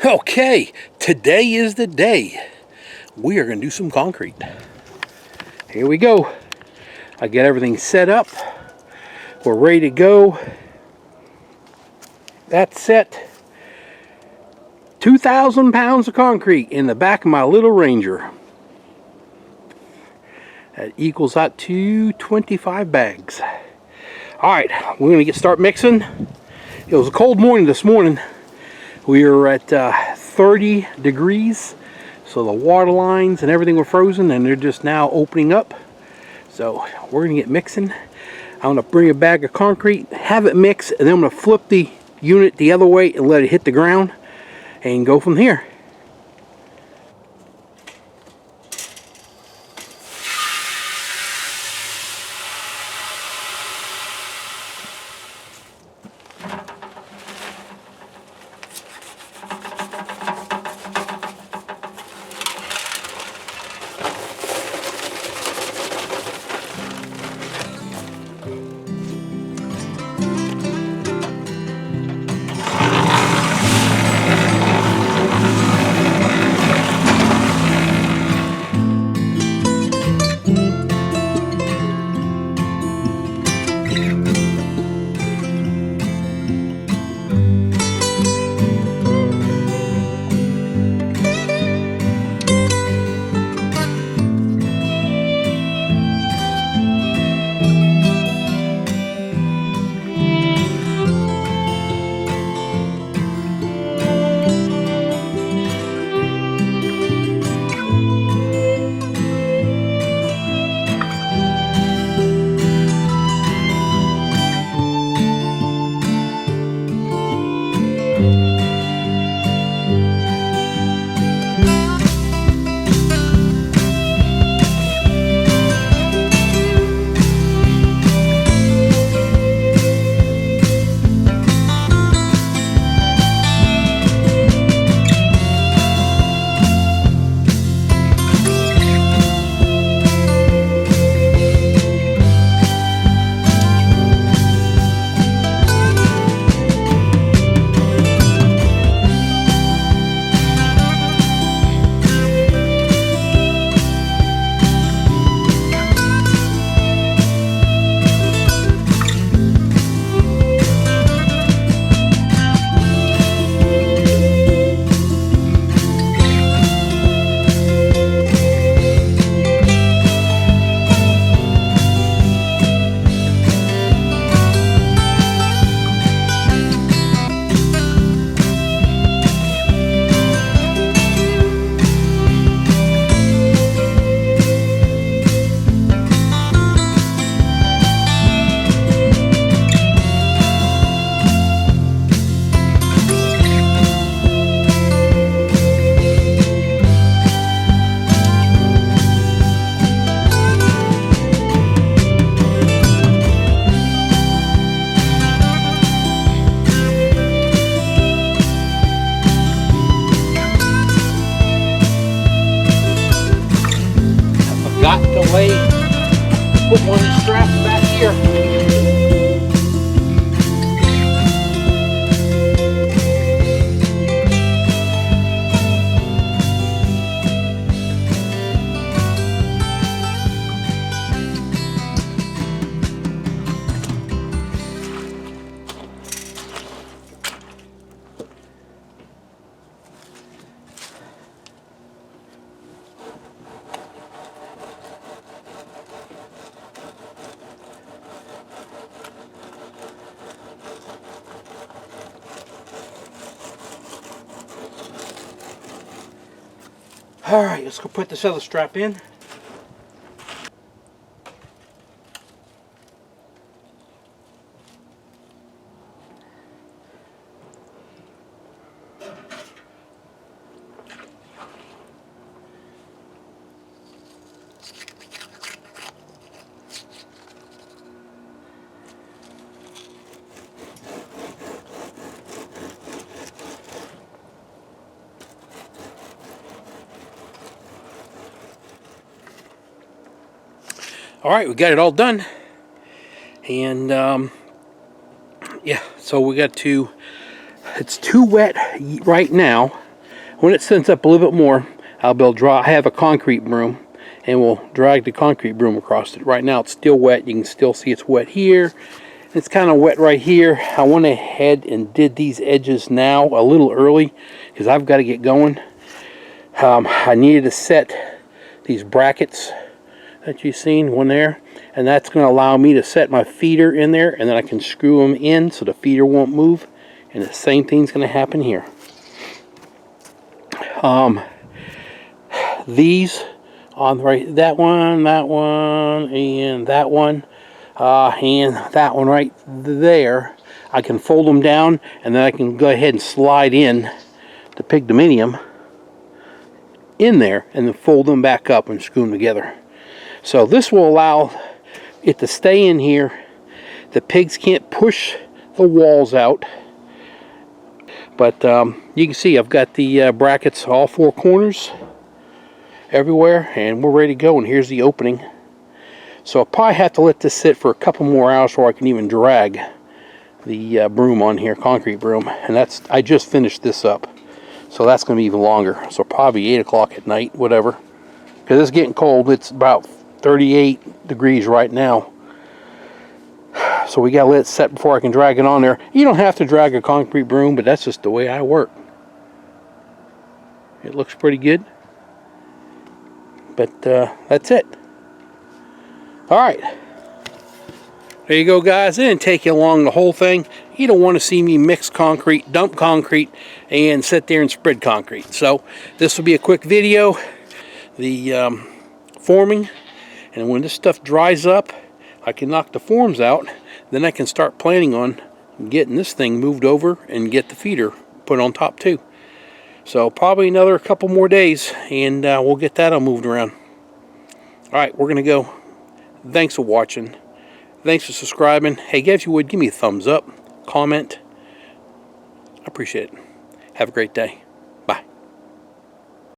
Okay, today is the day. We are going to do some concrete. Here we go. I got everything set up. We're ready to go. That's set. 2,000 pounds of concrete in the back of my little Ranger. That equals out to 25 bags. All right, we're going to start mixing. It was a cold morning this morning. We were at 30 degrees, so the water lines and everything were frozen, and they're just now opening up. So we're going to get mixing. I'm going to bring a bag of concrete, have it mix, and then I'm going to flip the unit the other way and let it hit the ground and go from here. Got to put one of these straps back here. All right, let's go put this other strap in. All right, we got it all done. And yeah, so we got to, it's too wet right now. When it sends up a little bit more, I'll be able to draw. I have a concrete broom, and we'll drag the concrete broom across it. Right now it's still wet. You can still see it's wet here. It's kind of wet right here. I went ahead and did these edges now a little early because I've got to get going. I needed to set these brackets that you've seen, one there, and that's going to allow me to set my feeder in there, and then I can screw them in so the feeder won't move, and the same thing's going to happen here. These on right, that one, and that one right there, I can fold them down, and then I can go ahead and slide in the pigdominium in there and then fold them back up and screw them together. So this will allow it to stay in here. The pigs can't push the walls out, but you can see I've got the brackets all four corners everywhere, and we're ready to go. And here's the opening. So I'll probably have to let this sit for a couple more hours before I can even drag the broom on here, concrete broom. And that's, I just finished this up, so that's going to be even longer. So probably 8 o'clock at night, whatever, because it's getting cold. It's about 38 degrees right now, so we got to let it set before I can drag it on there. You don't have to drag a concrete broom, but that's just the way I work. It looks pretty good, but that's it. All right, there you go, guys. It didn't take you along the whole thing. You don't want to see me mix concrete, dump concrete, and sit there and spread concrete. So this will be a quick video. The forming, and when this stuff dries up, I can knock the forms out. Then I can start planning on getting this thing moved over and get the feeder put on top too. So probably another couple more days, and we'll get that all moved around. All right, we're gonna go. Thanks for watching. Thanks for subscribing. Hey, if you would, give me a thumbs up, comment. I appreciate it. Have a great day.